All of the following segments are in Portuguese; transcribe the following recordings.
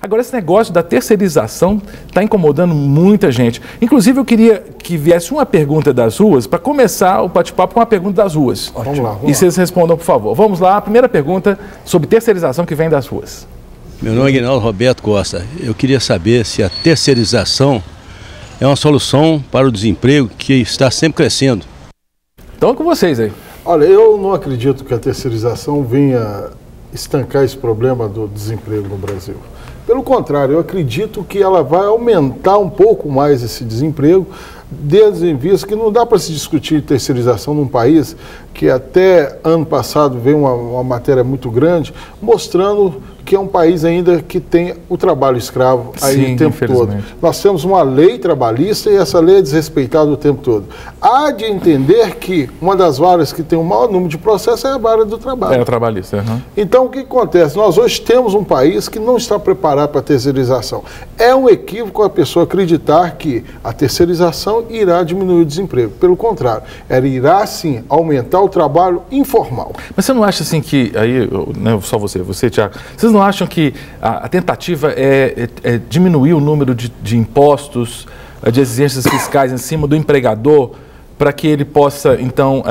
Agora, esse negócio da terceirização está incomodando muita gente. Inclusive, eu queria que viesse uma pergunta das ruas, para começar o bate-papo com uma pergunta das ruas. Vamos lá. E vocês respondam, por favor. Vamos lá, a primeira pergunta sobre terceirização que vem das ruas. Meu nome é Guinaldo Roberto Costa. Eu queria saber se a terceirização é uma solução para o desemprego que está sempre crescendo. Então é com vocês aí. Olha, eu não acredito que a terceirização venha estancar esse problema do desemprego no Brasil. Pelo contrário, eu acredito que ela vai aumentar um pouco mais esse desemprego, desde em vista que não dá para se discutir terceirização num país que até ano passado veio uma matéria muito grande, mostrando que é um país ainda que tem o trabalho escravo aí o tempo todo. Nós temos uma lei trabalhista e essa lei é desrespeitada o tempo todo. Há de entender que uma das varas que tem o maior número de processos é a vara do trabalho. É o trabalhista. Uhum. Então, o que acontece? Nós hoje temos um país que não está preparado para a terceirização. É um equívoco a pessoa acreditar que a terceirização irá diminuir o desemprego. Pelo contrário, ela irá, sim, aumentar o trabalho informal. Mas você não acha, assim, que... Aí, não só você, Tiago. Vocês não acham que a tentativa é diminuir o número de impostos, de exigências fiscais em cima do empregador, para que ele possa, então,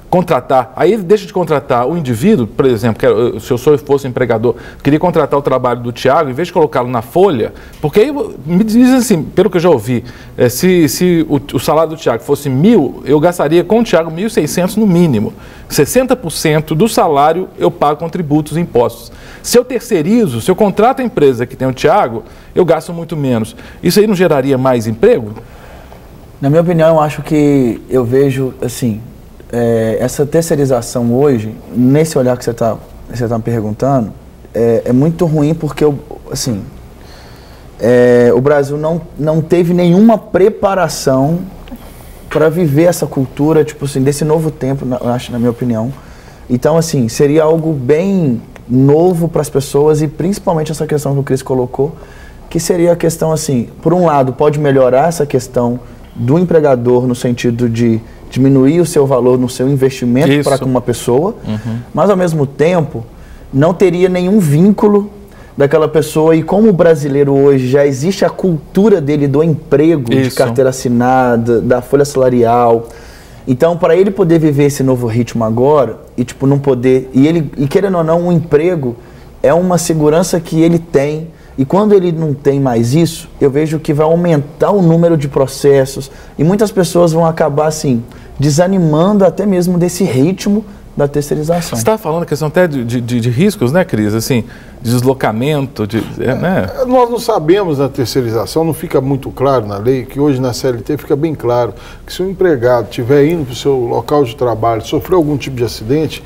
contratar? Aí ele deixa de contratar o indivíduo, por exemplo, se eu fosse empregador, queria contratar o trabalho do Tiago, em vez de colocá-lo na folha, porque aí me diz assim, pelo que eu já ouvi, se o salário do Tiago fosse 1.000, eu gastaria com o Tiago 1.600 no mínimo. 60% do salário eu pago com tributos e impostos. Se eu terceirizo, se eu contrato a empresa que tem o Tiago, eu gasto muito menos. Isso aí não geraria mais emprego? Na minha opinião, eu vejo, assim, essa terceirização hoje, nesse olhar que você tá me perguntando, é muito ruim porque, assim, o Brasil não teve nenhuma preparação para viver essa cultura, tipo assim, desse novo tempo, eu acho, na minha opinião. Então, assim, seria algo bem novo para as pessoas e principalmente essa questão que o Cris colocou, que seria a questão, assim, por um lado, pode melhorar essa questão do empregador no sentido de diminuir o seu valor no seu investimento para com uma pessoa, mas ao mesmo tempo não teria nenhum vínculo daquela pessoa, e como o brasileiro hoje já existe a cultura dele do emprego, de carteira assinada, da folha salarial, então para ele poder viver esse novo ritmo agora e tipo não poder, e querendo ou não, o emprego é uma segurança que ele tem. E quando ele não tem mais isso, eu vejo que vai aumentar o número de processos e muitas pessoas vão acabar, assim, desanimando até mesmo desse ritmo da terceirização. Você estava falando a questão até de riscos, né, Cris? Assim, de deslocamento, né? Nós não sabemos na terceirização, não fica muito claro na lei, que hoje na CLT fica bem claro que se um empregado estiver indo para o seu local de trabalho, sofreu algum tipo de acidente,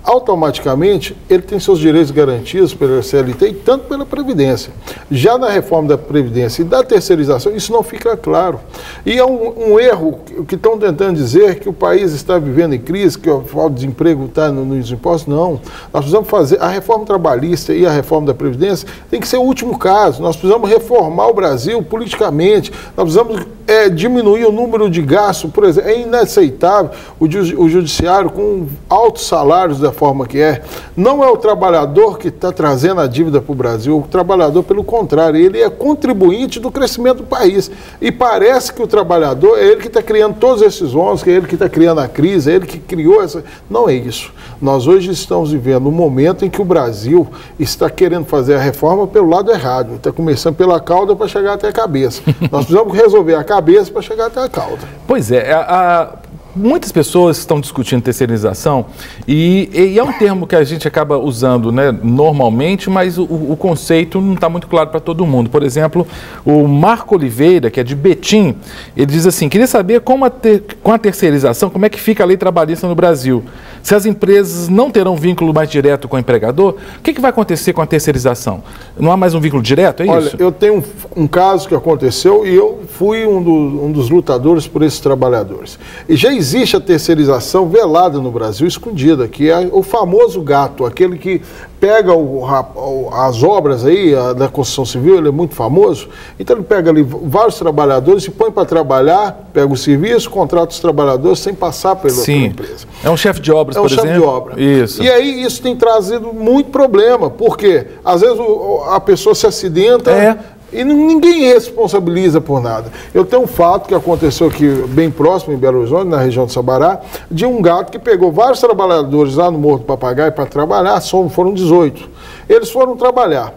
automaticamente ele tem seus direitos garantidos pela CLT e tanto pela Previdência. Já na reforma da Previdência e da terceirização, isso não fica claro. E é um erro que estão tentando dizer que o país está vivendo em crise, que o desemprego está nos impostos. Não. Nós precisamos fazer a reforma trabalhista e a reforma da Previdência, tem que ser o último caso. Nós precisamos reformar o Brasil politicamente, nós precisamos diminuir o número de gastos. Por exemplo, é inaceitável o judiciário com altos salários da forma que é. Não é o trabalhador que está trazendo a dívida para o Brasil, o trabalhador, pelo contrário, ele é contribuinte do crescimento do país. E parece que o trabalhador é ele que está criando todos esses ônus, que é ele que está criando a crise, é ele que criou essa... Não é isso. Nós hoje estamos vivendo um momento em que o Brasil está querendo fazer a reforma pelo lado errado. Está começando pela cauda para chegar até a cabeça. Nós precisamos resolver a cabeça para chegar até a cauda. Pois é, muitas pessoas estão discutindo terceirização e é um termo que a gente acaba usando, né, normalmente, mas o conceito não está muito claro para todo mundo. Por exemplo, o Marco Oliveira, que é de Betim, ele diz assim, queria saber com a terceirização, como é que fica a lei trabalhista no Brasil? Se as empresas não terão vínculo mais direto com o empregador, o que vai acontecer com a terceirização? Não há mais um vínculo direto, é isso? Olha, eu tenho um caso que aconteceu e eu fui um dos lutadores por esses trabalhadores. E já existe a terceirização velada no Brasil, escondida, que é o famoso gato, aquele que pega as obras aí da construção civil, ele é muito famoso, então ele pega ali vários trabalhadores e põe para trabalhar, pega o serviço, contrata os trabalhadores sem passar pela empresa. É um chefe de obras, por exemplo? É um chefe de obra. Isso. E aí isso tem trazido muito problema, porque às vezes a pessoa se acidenta e ninguém responsabiliza por nada. Eu tenho um fato que aconteceu aqui bem próximo, em Belo Horizonte, na região de Sabará, de um gato que pegou vários trabalhadores lá no Morro do Papagaio para trabalhar, foram 18. Eles foram trabalhar,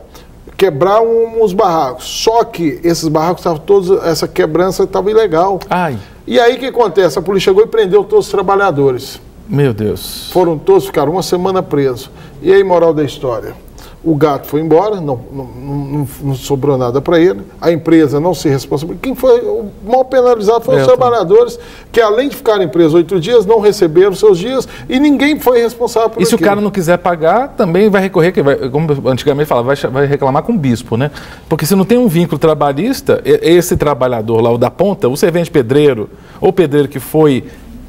quebrar uns barracos, só que esses barracos estavam todos, essa quebrança estava ilegal. Ai. E aí o que acontece? A polícia chegou e prendeu todos os trabalhadores. Meu Deus. Foram todos, ficaram uma semana presos. E aí, moral da história? O gato foi embora, não sobrou nada para ele, a empresa não se responsabilizou. Quem foi o mal penalizado foram os trabalhadores, que além de ficarem presos 8 dias, não receberam seus dias e ninguém foi responsável por isso. E se o cara não quiser pagar, também vai recorrer, como antigamente falava, vai reclamar com o bispo, né? Porque se não tem um vínculo trabalhista, esse trabalhador lá, o da ponta, o servente pedreiro, ou pedreiro que foi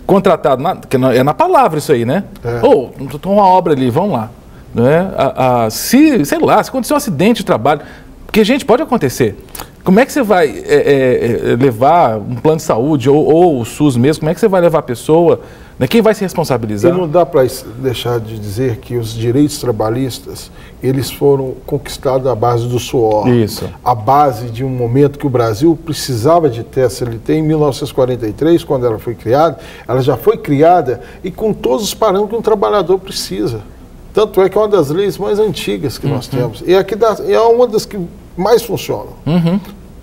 contratado, que é na palavra isso aí, né? Ou, tem uma obra ali, vamos lá. Né? Se aconteceu um acidente de trabalho, porque, gente, pode acontecer. Como é que você vai levar um plano de saúde ou o SUS mesmo? Como é que você vai levar a pessoa? Né? Quem vai se responsabilizar? E não dá para deixar de dizer que os direitos trabalhistas, eles foram conquistados à base do suor. Isso. À base de um momento que o Brasil precisava de ter a CLT em 1943, quando ela foi criada. Ela já foi criada e com todos os parâmetros que um trabalhador precisa. Tanto é que é uma das leis mais antigas que nós temos. E é uma das que mais funcionam.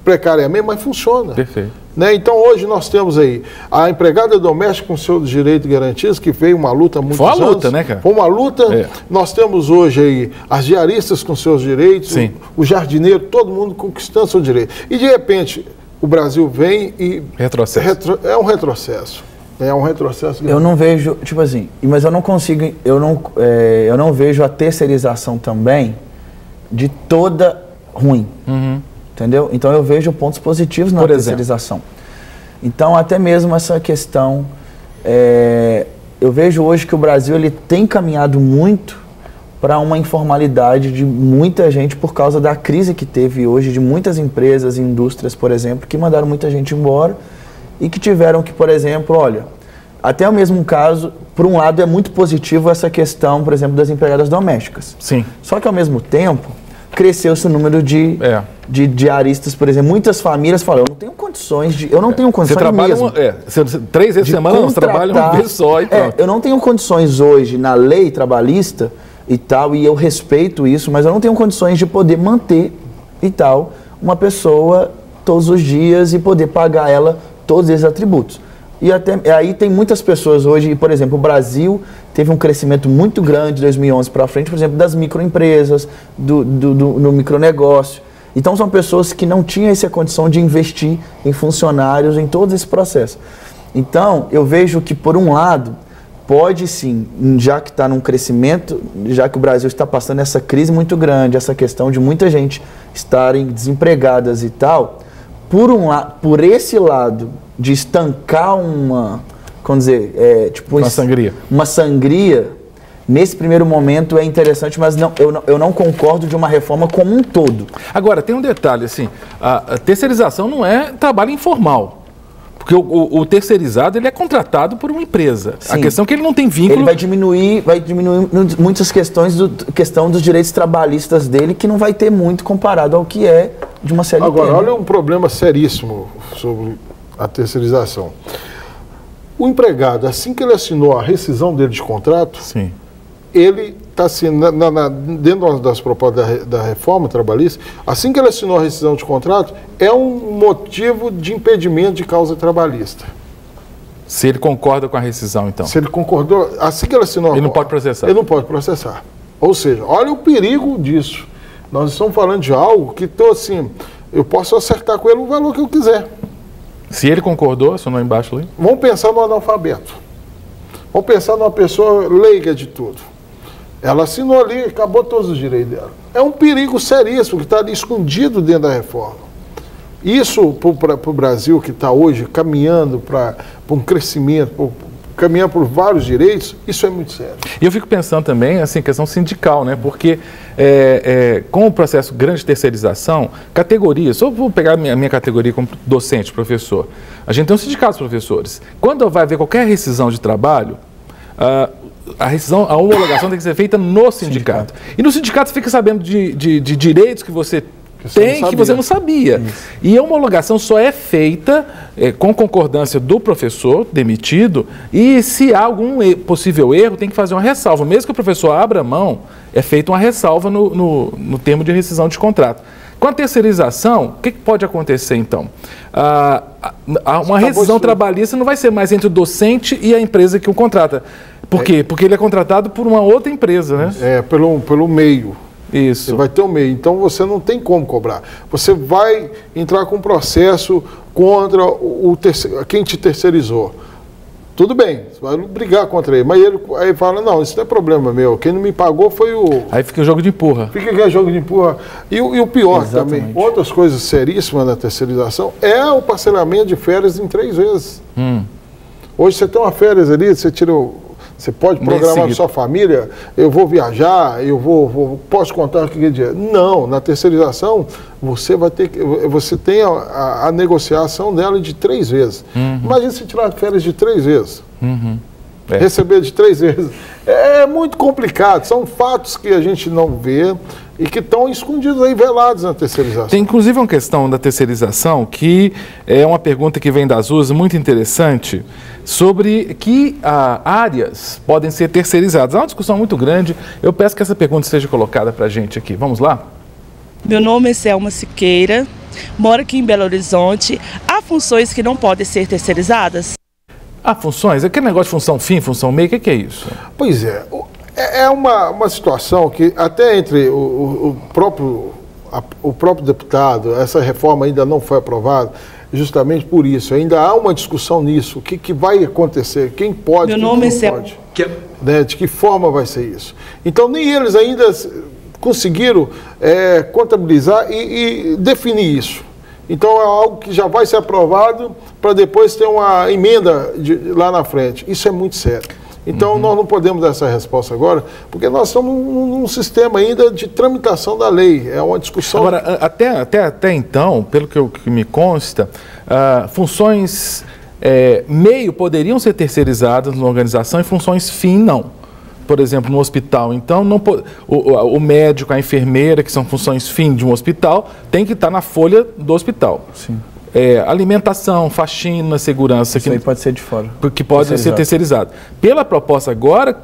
Precariamente, mas funciona. Perfeito. Né? Então hoje nós temos aí a empregada doméstica com seus direitos garantidos, que veio uma luta há muitos anos. Foi uma luta, né, cara? Foi uma luta. Nós temos hoje aí as diaristas com seus direitos, o jardineiro, todo mundo conquistando seu direito. E de repente o Brasil vem e... é um retrocesso. É um retrocesso grande. Eu não vejo, tipo assim, mas eu não consigo, eu não vejo a terceirização também de toda ruim, entendeu? Então eu vejo pontos positivos na terceirização. Então até mesmo essa questão, eu vejo hoje que o Brasil ele tem caminhado muito para uma informalidade de muita gente por causa da crise que teve hoje de muitas empresas e indústrias, por exemplo, que mandaram muita gente embora e que tiveram que, por exemplo, olha, até o mesmo caso, por um lado é muito positivo essa questão, por exemplo, das empregadas domésticas. Sim. Só que ao mesmo tempo, cresceu-se o número de diaristas, por exemplo. Muitas famílias falam, eu não tenho condições de... Eu não tenho condições você trabalha mesmo. 3 vezes por semana, você trabalha uma vez só e pronto. Eu não tenho condições hoje na lei trabalhista e tal, e eu respeito isso, mas eu não tenho condições de poder manter e tal uma pessoa todos os dias e poder pagar ela todos esses atributos. E até aí tem muitas pessoas hoje, por exemplo, o Brasil teve um crescimento muito grande de 2011 para frente, por exemplo, das microempresas, no micronegócio. Então são pessoas que não tinham essa condição de investir em funcionários, em todo esse processo. Então eu vejo que, por um lado, pode sim, já que está num crescimento, já que o Brasil está passando essa crise muito grande, essa questão de muita gente estarem desempregadas e tal, por esse lado de estancar uma sangria. Uma sangria, nesse primeiro momento é interessante, mas eu não concordo de uma reforma como um todo. Agora, tem um detalhe, assim, a terceirização não é trabalho informal. Porque o terceirizado, ele é contratado por uma empresa. Sim. A questão é que ele não tem vínculo... Ele vai diminuir muitas questões, questão dos direitos trabalhistas dele, que não vai ter muito comparado ao que é de uma CLT. Agora, olha um problema seríssimo sobre a terceirização. O empregado, assim que ele assinou a rescisão dele de contrato, sim, ele está assinando, dentro das propostas da reforma trabalhista, assim que ele assinou a rescisão de contrato, é um motivo de impedimento de causa trabalhista. Se ele concorda com a rescisão, então? Se ele concordou, assim que ele assinou... Ele não pode processar? Ele não pode processar. Ou seja, olha o perigo disso. Nós estamos falando de algo que, assim, eu posso acertar com ele o valor que eu quiser. Se ele concordou, assinou embaixo ali? Vamos pensar no analfabeto. Vamos pensar numa pessoa leiga de tudo. Ela assinou ali, acabou todos os direitos dela. É um perigo seríssimo que está ali escondido dentro da reforma. Isso para o Brasil, que está hoje caminhando para um crescimento, caminhando por vários direitos, isso é muito sério. E eu fico pensando também, assim, questão sindical, né? Porque com o processo grande de terceirização, categorias, só vou pegar a minha categoria como docente, professor, a gente tem um sindicato dos professores. Quando vai haver qualquer rescisão de trabalho, a homologação tem que ser feita no sindicato. E no sindicato você fica sabendo de direitos que você tem que você não sabia. Isso. E a homologação só é feita com concordância do professor demitido, e se há algum possível erro, tem que fazer uma ressalva. Mesmo que o professor abra mão, é feita uma ressalva no termo de rescisão de contrato. Com a terceirização, o que pode acontecer então? Uma rescisão trabalhista não vai ser mais entre o docente e a empresa que o contrata. Por quê? Porque ele é contratado por uma outra empresa, né? Pelo meio. Isso. Você vai ter um meio. Então você não tem como cobrar. Você vai entrar com um processo contra quem te terceirizou. Tudo bem, você vai brigar contra ele. Mas ele aí fala, não, isso não é problema meu. Quem não me pagou foi o... Aí fica o jogo de empurra. Fica aquele jogo de empurra. E o pior também, outras coisas seríssimas da terceirização, é o parcelamento de férias em 3 vezes. Hoje você tem uma férias ali, você pode programar com sua família, eu vou viajar, posso contar que dia. Não, na terceirização você tem a negociação dela de 3 vezes. Imagina se tirar férias de 3 vezes. Receber de 3 vezes. É muito complicado, são fatos que a gente não vê e que estão escondidos aí, velados na terceirização. Tem inclusive uma questão da terceirização que é uma pergunta que vem das ruas, muito interessante, sobre que áreas podem ser terceirizadas. Há uma discussão muito grande, eu peço que essa pergunta seja colocada para a gente aqui. Vamos lá? Meu nome é Selma Siqueira, moro aqui em Belo Horizonte. Há funções que não podem ser terceirizadas? Há funções? Aquele negócio de função fim, função meio, o que é isso? Pois é, é uma situação que até entre o próprio deputado, essa reforma ainda não foi aprovada, justamente por isso. Ainda há uma discussão nisso, o que vai acontecer, quem pode, quem não pode, né, de que forma vai ser isso. Então nem eles ainda conseguiram contabilizar e definir isso. Então é algo que já vai ser aprovado para depois ter uma emenda lá na frente. Isso é muito sério. Então nós não podemos dar essa resposta agora, porque nós estamos num sistema ainda de tramitação da lei. É uma discussão... Agora, até então, pelo que me consta, funções meio poderiam ser terceirizadas na organização e funções fim não. Por exemplo, no hospital, então, o médico, a enfermeira, que são funções fim de um hospital, tem que estar na folha do hospital. Sim. Alimentação, faxina, segurança. Isso aí pode ser de fora. Que pode ser terceirizado. Pela proposta agora,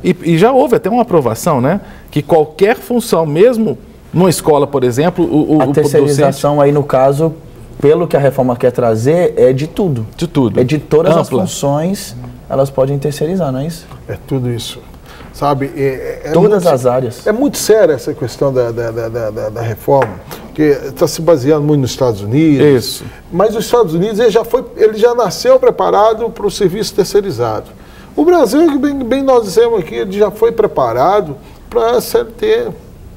e já houve até uma aprovação, né? Que qualquer função, mesmo numa escola, por exemplo, a terceirização aí, no caso, pelo que a reforma quer trazer, é de tudo. De tudo. É de todas as funções, elas podem terceirizar, não é isso? É tudo isso. Sabe, todas as áreas. É muito séria essa questão da reforma, que está se baseando muito nos Estados Unidos. Isso. Mas os Estados Unidos ele já nasceu preparado para o serviço terceirizado. O Brasil, bem nós dissemos aqui, ele já foi preparado para a CLT.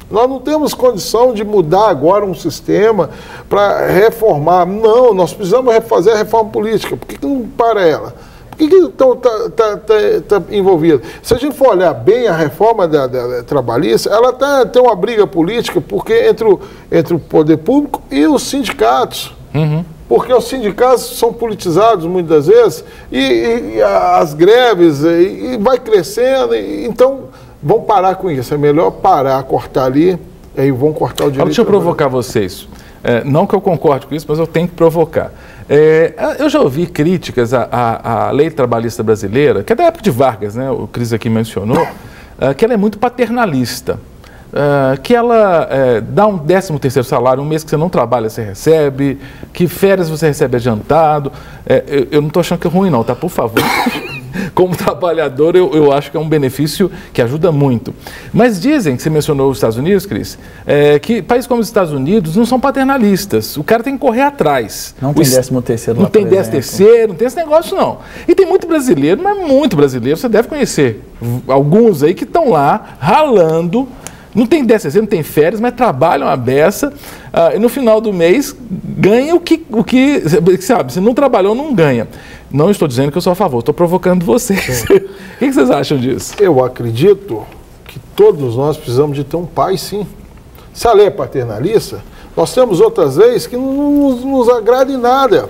Nós não temos condição de mudar agora um sistema para reformar. Não, nós precisamos fazer a reforma política. Por que não para ela? Por que está envolvido? Se a gente for olhar bem a reforma da trabalhista, ela tem uma briga política porque entre o poder público e os sindicatos. Porque os sindicatos são politizados muitas vezes e as greves e vai crescendo. Então, vão parar com isso. É melhor parar, cortar ali e vão cortar o direito. Deixa eu provocar vocês. Não que eu concorde com isso, mas eu tenho que provocar. Eu já ouvi críticas à lei trabalhista brasileira, que é da época de Vargas, né? O Cris aqui mencionou, que ela é muito paternalista. Que ela dá um 13º salário, um mês que você não trabalha, você recebe, que férias você recebe adiantado. Eu não estou achando que é ruim não, tá? Por favor. Como trabalhador, eu acho que é um benefício que ajuda muito. Mas dizem, que você mencionou os Estados Unidos, Cris, que países como os Estados Unidos não são paternalistas. O cara tem que correr atrás. Não tem 13º lá, não tem 13º, não tem esse negócio não. E tem muito brasileiro, mas muito brasileiro, você deve conhecer alguns aí que estão lá ralando, não tem DST, não tem férias, mas trabalham a beça e no final do mês ganha o que sabe, se não trabalhou, não ganha. Não estou dizendo que eu sou a favor, estou provocando vocês. O que vocês acham disso? Eu acredito que todos nós precisamos de ter um pai, sim. Se a lei é paternalista, nós temos outras leis que não nos agradam em nada.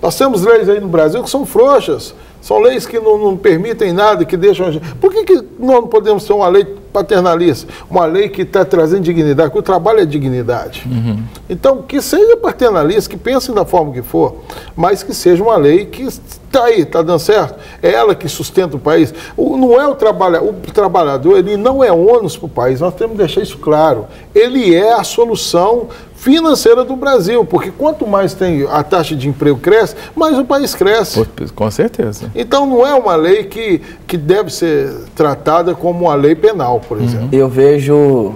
Nós temos leis aí no Brasil que são frouxas. São leis que não permitem nada, que deixam a gente... Por que nós não podemos ter uma lei paternalista? Uma lei que está trazendo dignidade, porque o trabalho é dignidade. Então, que seja paternalista, que pense da forma que for, mas que seja uma lei que está aí, está dando certo. É ela que sustenta o país. Não é o trabalhador, ele não é ônus para o país, nós temos que deixar isso claro. Ele é a solução financeira do Brasil, porque quanto mais a taxa de emprego cresce, mais o país cresce. Com certeza. Então não é uma lei que deve ser tratada como uma lei penal, por exemplo. Eu vejo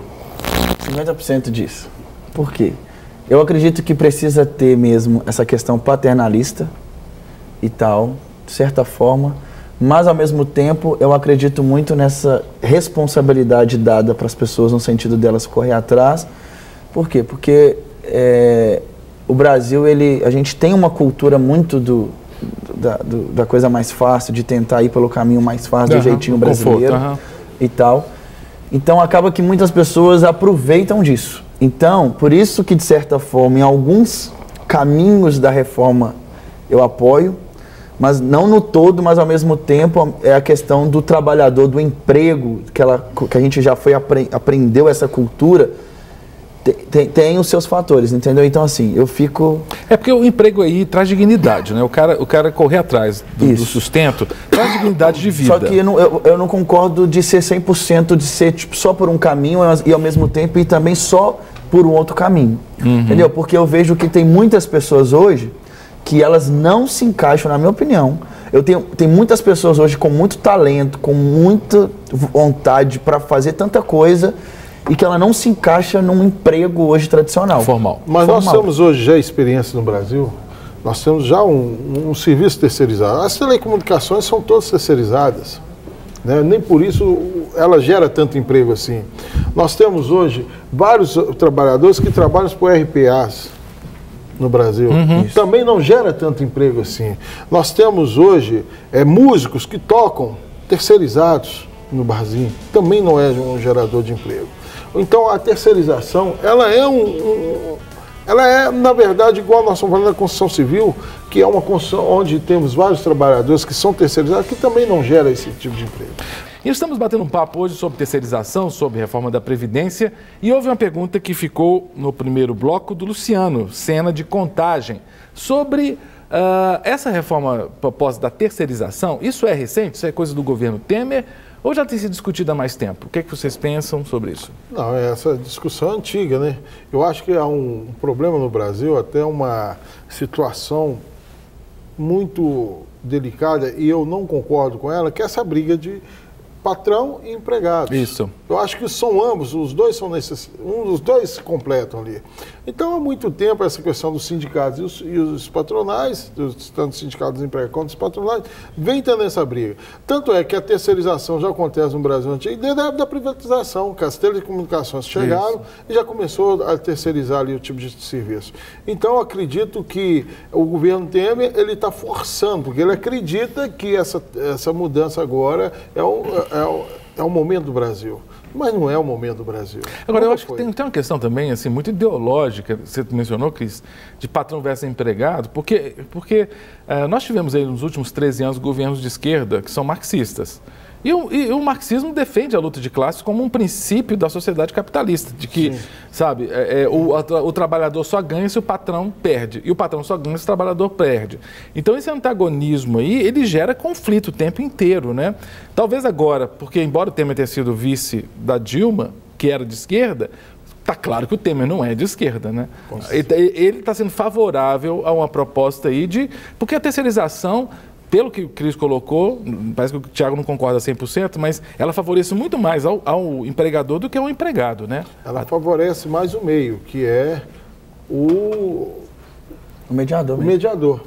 50% disso. Por quê? Eu acredito que precisa ter mesmo essa questão paternalista e tal, de certa forma, mas ao mesmo tempo eu acredito muito nessa responsabilidade dada para as pessoas no sentido delas correr atrás. Por quê? Porque o Brasil, a gente tem uma cultura muito da coisa mais fácil, de tentar ir pelo caminho mais fácil, do jeitinho brasileiro e tal. Então acaba que muitas pessoas aproveitam disso. Então, por isso que de certa forma, em alguns caminhos da reforma eu apoio, mas não no todo, mas ao mesmo tempo é a questão do trabalhador, do emprego, que a gente já aprendeu essa cultura. Tem os seus fatores, entendeu? Então, assim, eu fico... É porque o emprego aí traz dignidade, né? O cara correr atrás do sustento traz dignidade de vida. Só que eu não concordo de ser 100%, de ser tipo, só por um caminho e ao mesmo tempo e também só por um outro caminho. Entendeu? Porque eu vejo que tem muitas pessoas hoje que elas não se encaixam, na minha opinião. Tem muitas pessoas hoje com muito talento, com muita vontade para fazer tanta coisa, e que ela não se encaixa num emprego hoje tradicional. Formal. Mas nós temos hoje já experiência no Brasil, nós temos já um serviço terceirizado. As telecomunicações são todas terceirizadas, né? Nem por isso ela gera tanto emprego assim. Nós temos hoje vários trabalhadores que trabalham por RPAs no Brasil. Também não gera tanto emprego assim. Nós temos hoje músicos que tocam terceirizados no barzinho. Também não é um gerador de emprego. Então, a terceirização, ela é, na verdade, igual nós estamos falando da construção civil, que é uma construção onde temos vários trabalhadores que são terceirizados, que também não gera esse tipo de emprego. E estamos batendo um papo hoje sobre terceirização, sobre reforma da Previdência, e houve uma pergunta que ficou no primeiro bloco do Luciano, Sena de Contagem, sobre essa reforma proposta da terceirização. Isso é recente? Isso é coisa do governo Temer? Ou já tem sido discutido há mais tempo? O que é que vocês pensam sobre isso? Não, essa discussão é antiga, né? Eu acho que há um problema no Brasil, até uma situação muito delicada, e eu não concordo com ela, que é essa briga de patrão e empregado. Isso. Eu acho que são ambos, os dois são os dois se completam ali. Então, há muito tempo, essa questão dos sindicatos e os patronais, tanto os sindicatos dos empregados quanto os patronais, vem tendo essa briga. Tanto é que a terceirização já acontece no Brasil antigo, desde a época da privatização, que as telecomunicações chegaram e já começou a terceirizar ali o tipo de serviço. Então, eu acredito que o governo Temer, ele está forçando, porque ele acredita que essa mudança agora é o momento do Brasil. Mas não é o momento do Brasil. Agora, eu acho que tem uma questão também, assim, muito ideológica, você mencionou, Cris, de patrão versus empregado, porque nós tivemos aí nos últimos 13 anos governos de esquerda que são marxistas. E o marxismo defende a luta de classes como um princípio da sociedade capitalista, de que, sabe, o trabalhador só ganha se o patrão perde, e o patrão só ganha se o trabalhador perde. Então, esse antagonismo aí, ele gera conflito o tempo inteiro, né? Talvez agora, porque embora o Temer tenha sido vice da Dilma, que era de esquerda, está claro que o Temer não é de esquerda, né? Ele está sendo favorável a uma proposta aí porque a terceirização, pelo que o Cris colocou, parece que o Thiago não concorda 100%, mas ela favorece muito mais ao empregador do que ao empregado, né? Ela favorece mais o meio, que é o mediador. O mediador.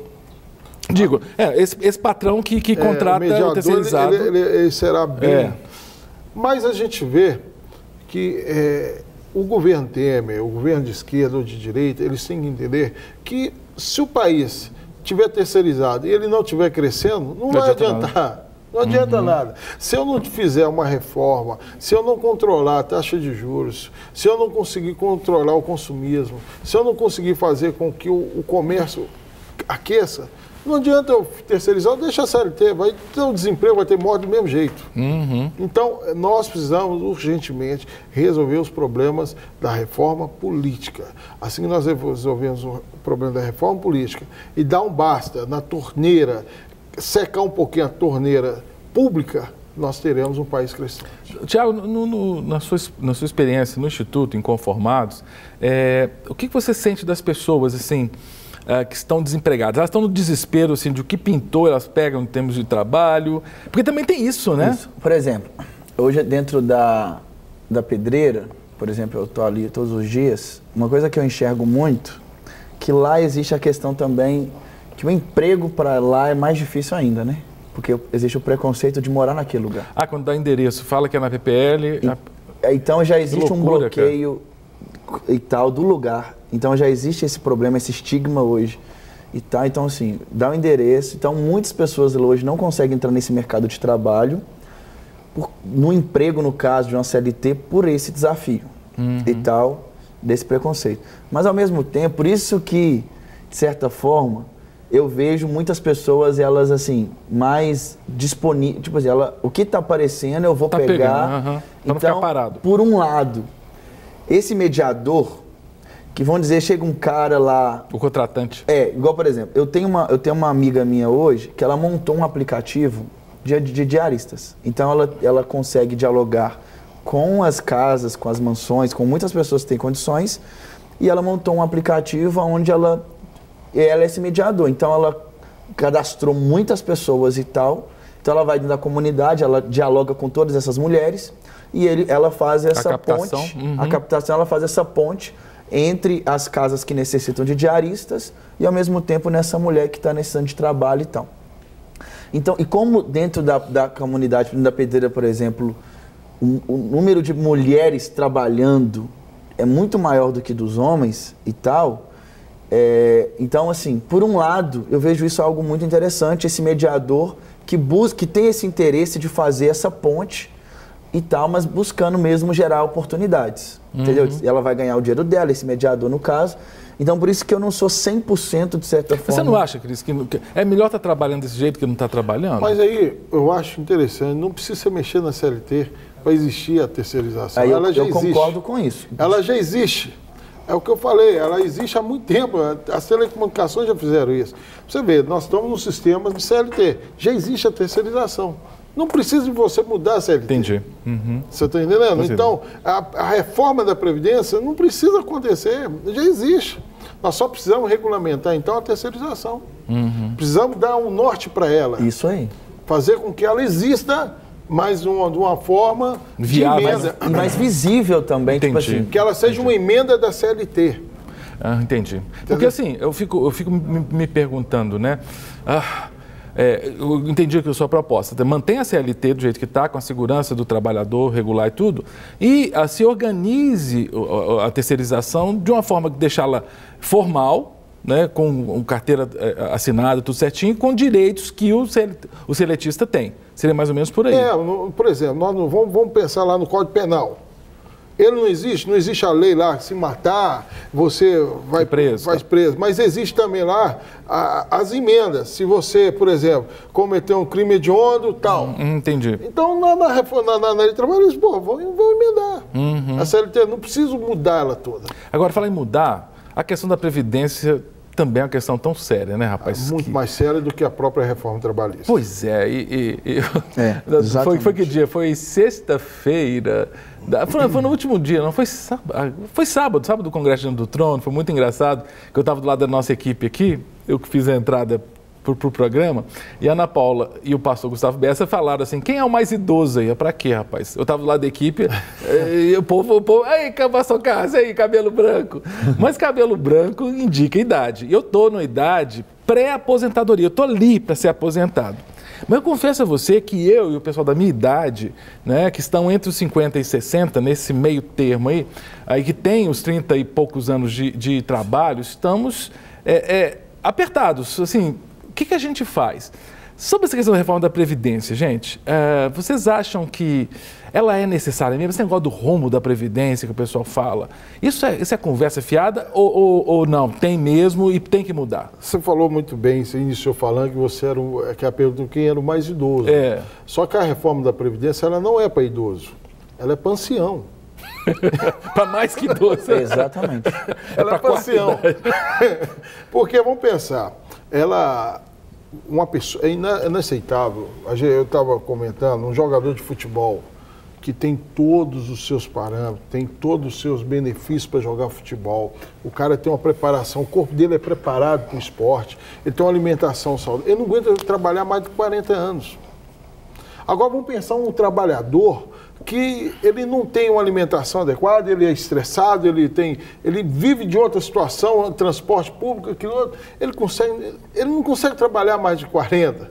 Digo, esse patrão que contrata o terceirizado. Ele será bem... Mas a gente vê que o governo Temer, o governo de esquerda ou de direita, eles têm que entender que se o país estiver terceirizado e ele não estiver crescendo, não vai adiantar. Não adianta nada. Se eu não fizer uma reforma, se eu não controlar a taxa de juros, se eu não conseguir controlar o consumismo, se eu não conseguir fazer com que o comércio aqueça, não adianta eu terceirizar, deixa a CLT, vai ter o desemprego, vai ter morte do mesmo jeito. Então, nós precisamos urgentemente resolver os problemas da reforma política. Assim que nós resolvemos o problema da reforma política e dar um basta na torneira, secar um pouquinho a torneira pública, nós teremos um país crescente. Tiago, na sua experiência no Instituto Inconformados, o que você sente das pessoas assim, que estão desempregadas? Elas estão no desespero assim, de o que pintou, elas pegam em termos de trabalho? Porque também tem isso, né? Isso. Por exemplo, hoje dentro da pedreira, por exemplo, eu estou ali todos os dias, uma coisa que eu enxergo muito, que lá existe a questão também que o emprego para lá é mais difícil ainda, né? Porque existe o preconceito de morar naquele lugar. Quando dá endereço, fala que é na PPL... Então já existe um bloqueio e tal do lugar. Então já existe esse problema, esse estigma hoje. E tal. Então assim, dá o endereço. Então muitas pessoas hoje não conseguem entrar nesse mercado de trabalho, no emprego, no caso de uma CLT, por esse desafio e tal, desse preconceito. Mas ao mesmo tempo, por isso que, de certa forma, eu vejo muitas pessoas, elas assim, mais disponíveis, tipo assim, o que está aparecendo eu vou pegar. Pra então, não ficar parado. Por um lado, esse mediador, que vão dizer, chega um cara lá... O contratante. Igual, por exemplo, eu tenho uma amiga minha hoje, que ela montou um aplicativo de diaristas. Então ela consegue dialogar com as casas, com as mansões, com muitas pessoas que têm condições, e ela montou um aplicativo onde ela é esse mediador. Então ela cadastrou muitas pessoas e tal. Então ela vai dentro da comunidade, ela dialoga com todas essas mulheres e ela faz essa ponte. A captação, ela faz essa ponte entre as casas que necessitam de diaristas e ao mesmo tempo nessa mulher que está necessitando de trabalho e tal. Então, e como dentro da comunidade da pedreira, por exemplo, o número de mulheres trabalhando é muito maior do que dos homens e tal... então, assim, por um lado, eu vejo isso algo muito interessante, esse mediador que tem esse interesse de fazer essa ponte e tal, mas buscando mesmo gerar oportunidades, entendeu? Ela vai ganhar o dinheiro dela, esse mediador no caso. Então, por isso que eu não sou 100% de certa forma... Você não acha, Cris, que é melhor estar trabalhando desse jeito que não está trabalhando? Mas aí, eu acho interessante, não precisa mexer na CLT para existir a terceirização. Aí ela já existe. Eu concordo com isso. Ela já existe. É o que eu falei, ela existe há muito tempo, as telecomunicações já fizeram isso. Você vê, nós estamos no sistema de CLT, já existe a terceirização. Não precisa de você mudar a CLT. Entendi. Você está entendendo? Então, a reforma da Previdência não precisa acontecer, já existe. Nós só precisamos regulamentar, então, a terceirização. Precisamos dar um norte para ela. Isso aí. Fazer com que ela exista... mas de uma forma viável, de emenda. E mais visível também, Entendi. tipo assim. Que ela seja uma emenda da CLT. Entendi. Porque assim, eu fico me perguntando, né? Eu entendi que a sua proposta mantém a CLT do jeito que está, com a segurança do trabalhador, regular e tudo, e se organize a terceirização de uma forma que deixá-la formal, né, com carteira assinada, tudo certinho, com direitos que o seletista tem. Seria mais ou menos por aí. Por exemplo, nós vamos pensar lá no Código Penal. Ele não existe a lei lá, se matar, você vai preso. Mas existe também lá as emendas. Se você, por exemplo, cometeu um crime hediondo, tal. Entendi. Então, na lei de trabalho, eles vão emendar. A CLT, não precisa mudar ela toda. Agora, falar em mudar, a questão da Previdência também é uma questão tão séria, né, rapaz? Muito mais séria do que a própria reforma trabalhista. Pois é, foi que dia? Foi sexta-feira, foi no último dia, não foi sábado? Foi sábado do Congresso do Trono, foi muito engraçado, que eu estava do lado da nossa equipe aqui, eu que fiz a entrada pro programa, e a Ana Paula e o pastor Gustavo Bessa falaram assim, quem é o mais idoso aí? Pra quê, rapaz? Eu estava do lado da equipe, e o povo, aí, pastor Carlos, aí, cabelo branco. Mas cabelo branco indica idade. E eu estou numa idade pré-aposentadoria, eu estou ali para ser aposentado. Mas eu confesso a você que eu e o pessoal da minha idade, né, que estão entre os 50 e 60, nesse meio termo aí que tem os 30 e poucos anos de trabalho, estamos apertados. Assim, o que a gente faz? Sobre essa questão da reforma da Previdência, gente, vocês acham que ela é necessária mesmo? Esse negócio do rombo da Previdência que o pessoal fala, isso é conversa fiada ou não? Tem mesmo e tem que mudar? Você falou muito bem, você iniciou falando que você era que a pergunta quem era o mais idoso. Só que a reforma da Previdência, ela não é para idoso, ela é para ancião. Para mais que idoso. Exatamente. Ela é para ancião. Porque, vamos pensar, uma pessoa, é inaceitável. Eu estava comentando, um jogador de futebol que tem todos os seus parâmetros, tem todos os seus benefícios para jogar futebol, o cara tem uma preparação, o corpo dele é preparado para o esporte, ele tem uma alimentação saudável, ele não aguenta trabalhar mais de 40 anos. Agora vamos pensar um trabalhador que ele não tem uma alimentação adequada, ele é estressado, ele vive de outra situação, transporte público, ele não consegue trabalhar mais de 40,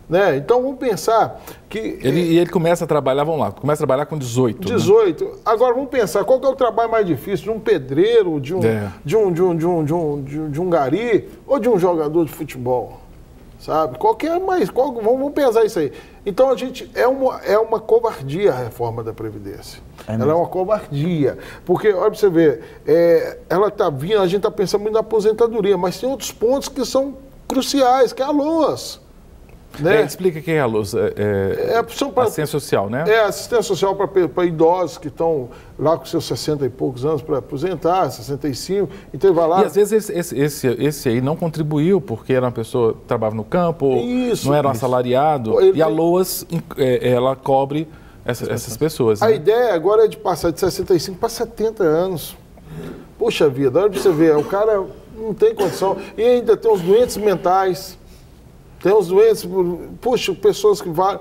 né? Então vamos pensar que... Ele começa a trabalhar, vamos lá, começa a trabalhar com 18. 18. Né? Agora vamos pensar, qual que é o trabalho mais difícil? De um pedreiro, de um gari ou de um jogador de futebol? Sabe? Vamos pensar isso aí. Então, é uma covardia a reforma da Previdência. Ela é uma covardia. Porque, olha para você ver, ela está vindo, a gente está pensando muito na aposentadoria, mas tem outros pontos que são cruciais, que é a LOAS. Né? Explica quem é a LOAS. Assistência social, né? Assistência social para idosos que estão lá com seus 60 e poucos anos para aposentar, 65, então ele vai lá... E às vezes esse aí não contribuiu porque era uma pessoa que trabalhava no campo, não era um assalariado, e a LOAS, ela cobre essas pessoas. A né? ideia agora é de passar de 65 para 70 anos. Poxa vida, olha para você ver, o cara não tem condição, e ainda tem os doentes mentais... Tem os doentes, puxa, pessoas que vão...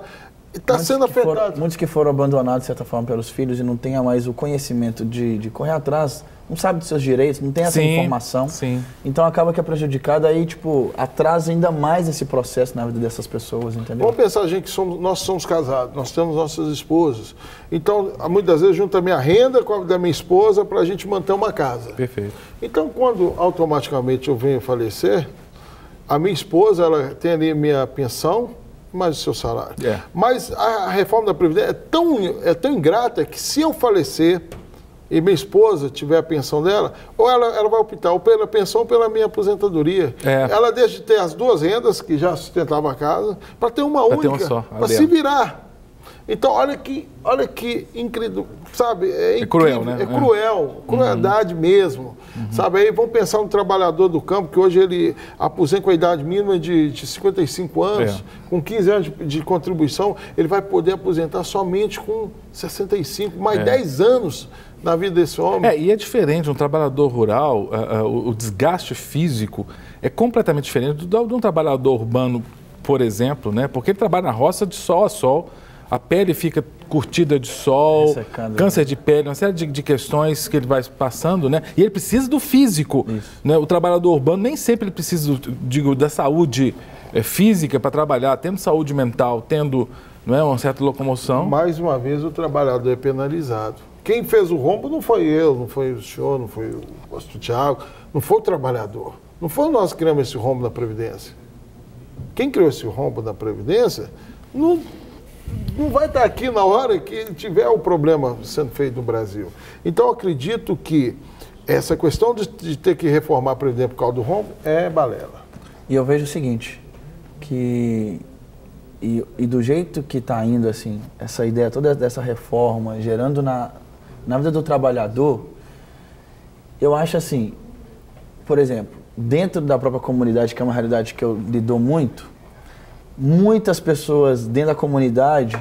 Está sendo afetado. Muitos que foram abandonados, de certa forma, pelos filhos e não têm mais o conhecimento de correr atrás, não sabe dos seus direitos, não tem essa informação. Sim. Então acaba que é prejudicado, aí, atrasa ainda mais esse processo na vida dessas pessoas, entendeu? Vamos pensar, gente, que nós somos casados, nós temos nossas esposas. Então, muitas vezes, junto a minha renda com a da minha esposa para a gente manter uma casa. Perfeito. Então, quando automaticamente eu venho falecer, a minha esposa, ela tem ali minha pensão, mais o seu salário. Mas a reforma da Previdência é tão ingrata que se eu falecer e minha esposa tiver a pensão dela, ou ela vai optar ou pela pensão ou pela minha aposentadoria. Ela deixa de ter as duas rendas, que já sustentavam a casa, para ter uma única, para se virar. Então, olha que incrível, sabe? É cruel, né? É cruel, crueldade mesmo, sabe? Aí vamos pensar no trabalhador do campo, que hoje ele aposenta com a idade mínima de 55 anos, com 15 anos de contribuição, ele vai poder aposentar somente com 65, mais 10 anos na vida desse homem. E é diferente, um trabalhador rural, o desgaste físico é completamente diferente de um trabalhador urbano, por exemplo, né? Porque ele trabalha na roça de sol a sol, a pele fica curtida de sol, câncer de pele, uma série de questões que ele vai passando, né? E ele precisa do físico, né? O trabalhador urbano nem sempre ele precisa, da saúde física para trabalhar, tendo saúde mental, tendo uma certa locomoção. Mais uma vez o trabalhador é penalizado. Quem fez o rombo não foi eu, não foi o senhor, não foi o pastor Tiago, não foi o trabalhador. Não foi nós que criamos esse rombo da Previdência. Quem criou esse rombo da Previdência não vai estar aqui na hora que tiver o problema sendo feito no Brasil. Então, eu acredito que essa questão de ter que reformar a Previdência por causa do rombo é balela. E eu vejo o seguinte, que do jeito que está indo, assim, essa ideia toda dessa reforma, gerando na vida do trabalhador, eu acho assim, por exemplo, dentro da própria comunidade, que é uma realidade que eu lido muito, muitas pessoas dentro da comunidade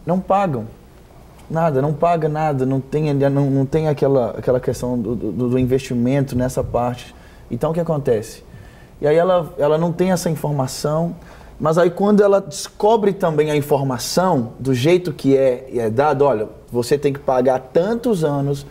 não pagam nada, não tem aquela questão do investimento nessa parte. Então o que acontece? E aí ela não tem essa informação, mas aí quando ela descobre também a informação do jeito que é dado, olha, você tem que pagar tantos anos,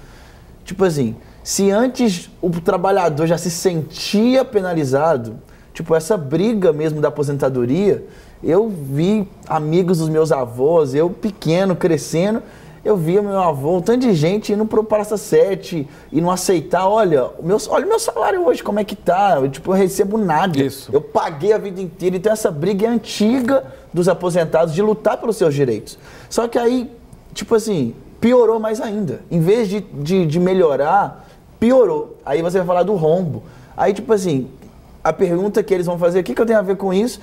tipo assim, se antes o trabalhador já se sentia penalizado, tipo, essa briga mesmo da aposentadoria, eu vi amigos dos meus avós, eu pequeno, crescendo, eu via meu avô, um tanto de gente indo pro Praça 7 e não aceitar, olha o meu salário hoje, como é que tá? Eu recebo nada. Isso. Eu paguei a vida inteira. Então essa briga é antiga dos aposentados de lutar pelos seus direitos. Só que aí, tipo assim, piorou mais ainda. Em vez de melhorar, piorou. Aí você vai falar do rombo. Aí, tipo assim, a pergunta que eles vão fazer, o que eu tenho a ver com isso?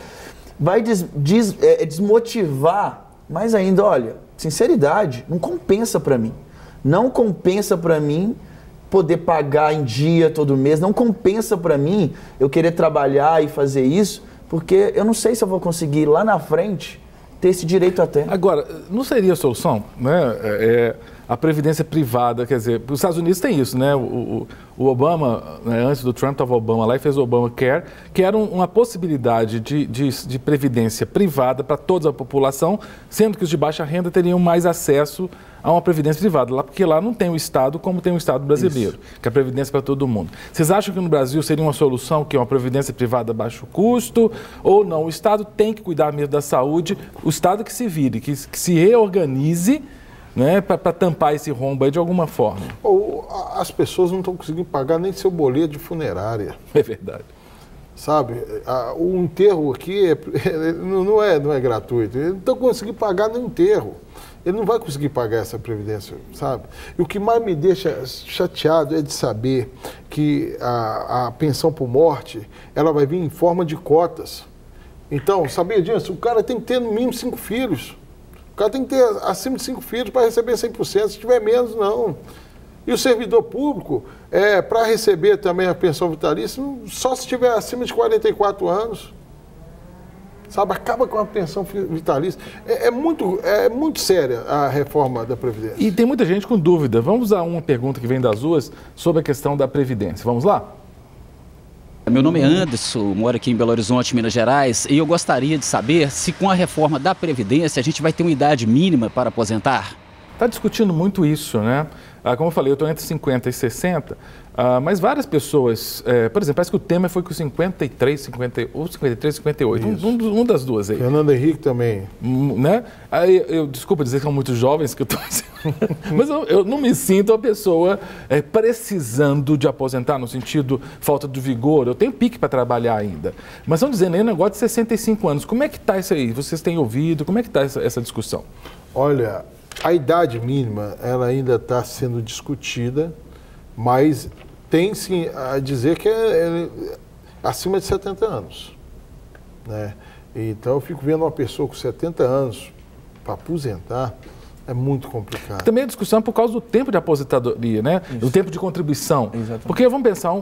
Vai desmotivar mais ainda, olha, sinceridade, não compensa pra mim. Não compensa pra mim poder pagar em dia todo mês, não compensa pra mim eu querer trabalhar e fazer isso, porque eu não sei se eu vou conseguir lá na frente ter esse direito até. Agora, não seria a solução, né? A previdência privada, quer dizer, os Estados Unidos tem isso, né? O Obama, né, antes do Trump, estava o Obama lá e fez o Obamacare, que era uma possibilidade de previdência privada para toda a população, sendo que os de baixa renda teriam mais acesso a uma previdência privada, porque lá não tem o Estado como tem o Estado brasileiro, isso, que é a previdência para todo mundo. Vocês acham que no Brasil seria uma solução que é uma previdência privada a baixo custo, ou não? O Estado tem que cuidar mesmo da saúde, o Estado que se vire, que se reorganize, né, para tampar esse rombo aí de alguma forma. Ou as pessoas não estão conseguindo pagar nem seu boleto de funerária. É verdade. Sabe, o enterro aqui não é gratuito. Eles não estão conseguindo pagar no enterro. Ele não vai conseguir pagar essa previdência, sabe? E o que mais me deixa chateado é de saber que a pensão por morte, ela vai vir em forma de cotas. Então, sabia disso? O cara tem que ter no mínimo 5 filhos. O cara tem que ter acima de 5 filhos para receber 100%, se tiver menos, não. E o servidor público, para receber também a pensão vitalícia, só se tiver acima de 44 anos. Sabe, acaba com a pensão vitalícia. É muito séria a reforma da Previdência. E tem muita gente com dúvida. Vamos a uma pergunta que vem das ruas sobre a questão da Previdência. Vamos lá? Meu nome é Anderson, moro aqui em Belo Horizonte, Minas Gerais, e eu gostaria de saber se com a reforma da Previdência a gente vai ter uma idade mínima para aposentar. Está discutindo muito isso, né? Como eu falei, eu estou entre 50 e 60, mas várias pessoas, por exemplo, parece que o Temer foi com 53, 58, um das duas aí. Fernando Henrique também. Né? Aí, desculpa dizer que são muito jovens que eu estou dizendo, mas eu não me sinto uma pessoa precisando de aposentar, no sentido falta de vigor. Eu tenho pique para trabalhar ainda. Mas estão dizendo aí um negócio de 65 anos. Como é que está isso aí? Vocês têm ouvido? Como é que está essa discussão? Olha, a idade mínima, ela ainda está sendo discutida, mas tem sim a dizer que é acima de 70 anos. Né? Então eu fico vendo uma pessoa com 70 anos para aposentar, é muito complicado. Também a discussão é por causa do tempo de aposentadoria, né? Isso. Do tempo de contribuição. Exatamente. Porque vamos pensar,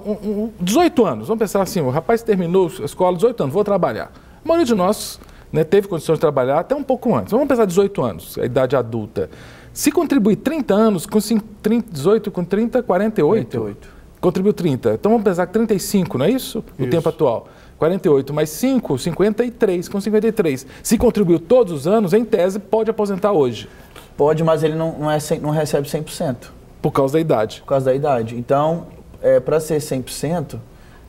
18 anos, vamos pensar assim, o rapaz terminou a escola, 18 anos, vou trabalhar. A maioria de nós, né, teve condições de trabalhar até um pouco antes. Vamos pensar 18 anos, a idade adulta. Se contribuir 30 anos, com 18 com 30, 48. Contribuiu 30. Então vamos pensar que 35, não é isso? O tempo atual. 48 mais 5, 53, com 53. Se contribuiu todos os anos, em tese, pode aposentar hoje. Pode, mas ele não recebe 100%. Por causa da idade. Por causa da idade. Então, para ser 100%,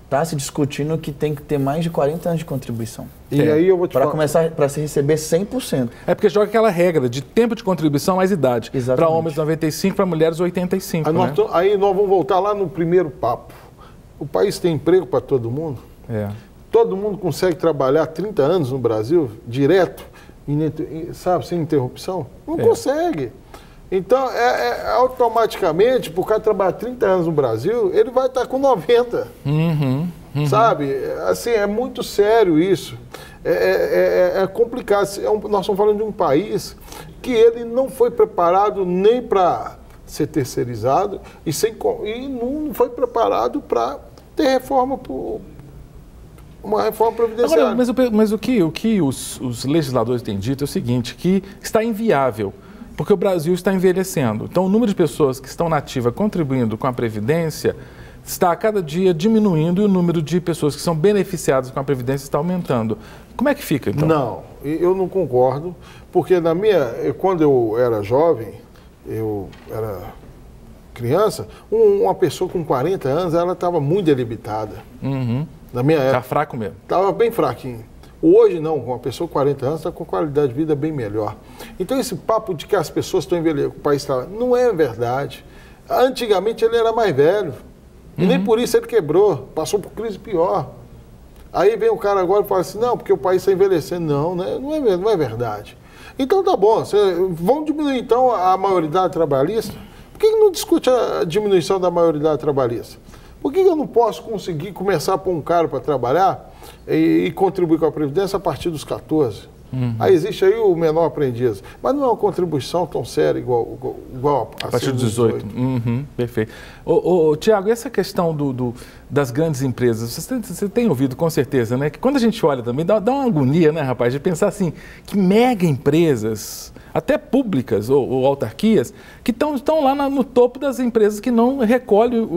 está se discutindo que tem que ter mais de 40 anos de contribuição. E aí eu vou te falar... Para se receber 100%. É porque joga aquela regra de tempo de contribuição mais idade. Para homens 95, para mulheres 85. Aí nós vamos voltar lá no primeiro papo. O país tem emprego para todo mundo? Todo mundo consegue trabalhar 30 anos no Brasil, direto, sabe, sem interrupção? Não consegue. Então, automaticamente, por cara trabalhar 30 anos no Brasil, ele vai estar com 90. Sabe? Assim, é muito sério isso. É complicado. Nós estamos falando de um país que ele não foi preparado nem para ser terceirizado e não foi preparado para ter reforma uma reforma previdenciária. Agora, mas o que os legisladores têm dito é o seguinte, que está inviável, porque o Brasil está envelhecendo. Então, o número de pessoas que estão na ativa contribuindo com a Previdência está a cada dia diminuindo e o número de pessoas que são beneficiadas com a Previdência está aumentando. Como é que fica, então? Não, eu não concordo, porque quando eu era jovem, eu era criança, uma pessoa com 40 anos, ela estava muito delimitada. Na minha época. Tá fraco mesmo. Estava bem fraquinho. Hoje não, uma pessoa com 40 anos está com qualidade de vida bem melhor. Então esse papo de que as pessoas estão envelhecendo, o país está... Não é verdade. Antigamente ele era mais velho. E nem por isso ele quebrou. Passou por crise pior. Aí vem o cara agora e fala assim, não, porque o país está envelhecendo. Não, né? Não é verdade. Então tá bom, vamos diminuir então a maioridade trabalhista? Por que não discute a diminuição da maioridade trabalhista? Por que eu não posso conseguir começar a pôr um cara para trabalhar e contribuir com a Previdência a partir dos 14? Aí existe aí o menor aprendiz. Mas não é uma contribuição tão séria igual a partir dos 18. Perfeito. Tiago, essa questão das grandes empresas, você tem ouvido com certeza, né? Que quando a gente olha também, dá uma agonia, né, rapaz, de pensar assim, que mega empresas, até públicas ou autarquias, que estão lá no topo das empresas que não recolhem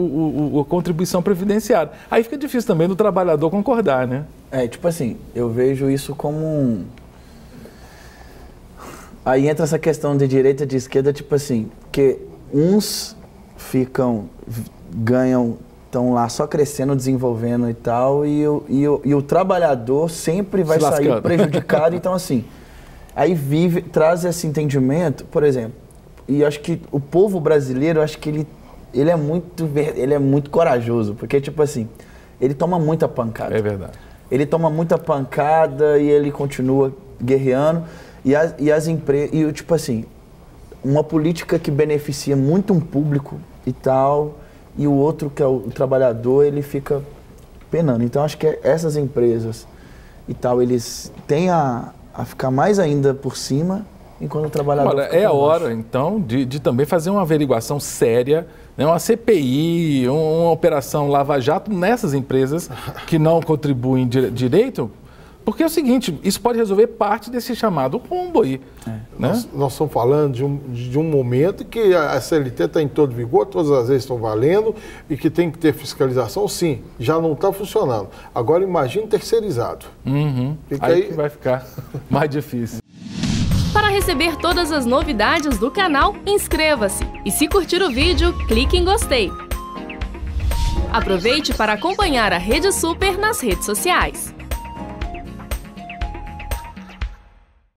a contribuição previdenciária. Aí fica difícil também do trabalhador concordar, né? Tipo assim, eu vejo isso como Aí entra essa questão de direita e de esquerda, tipo assim, que uns ganham, estão lá só crescendo, desenvolvendo e tal, e o trabalhador sempre vai sair prejudicado. Então, assim, aí traz esse entendimento, por exemplo, e acho que o povo brasileiro, acho que ele é muito corajoso, porque, tipo assim, ele toma muita pancada. É verdade. Ele toma muita pancada e ele continua guerreando. E as empresas, tipo assim, uma política que beneficia muito um público e tal, e o outro, que é o trabalhador, ele fica penando. Então, acho que essas empresas e tal, eles têm a ficar mais ainda por cima, enquanto o trabalhador... Olha, é a hora, então, de também fazer uma averiguação séria, né, uma CPI, uma operação Lava Jato nessas empresas que não contribuem direito. Porque é o seguinte, isso pode resolver parte desse chamado rombo aí. Né? Nós estamos falando de um momento que a CLT está em todo vigor, todas as leis estão valendo e que tem que ter fiscalização, sim, já não está funcionando. Agora imagine terceirizado. Aí que vai ficar mais difícil. Para receber todas as novidades do canal, inscreva-se e se curtir o vídeo, clique em gostei. Aproveite para acompanhar a Rede Super nas redes sociais.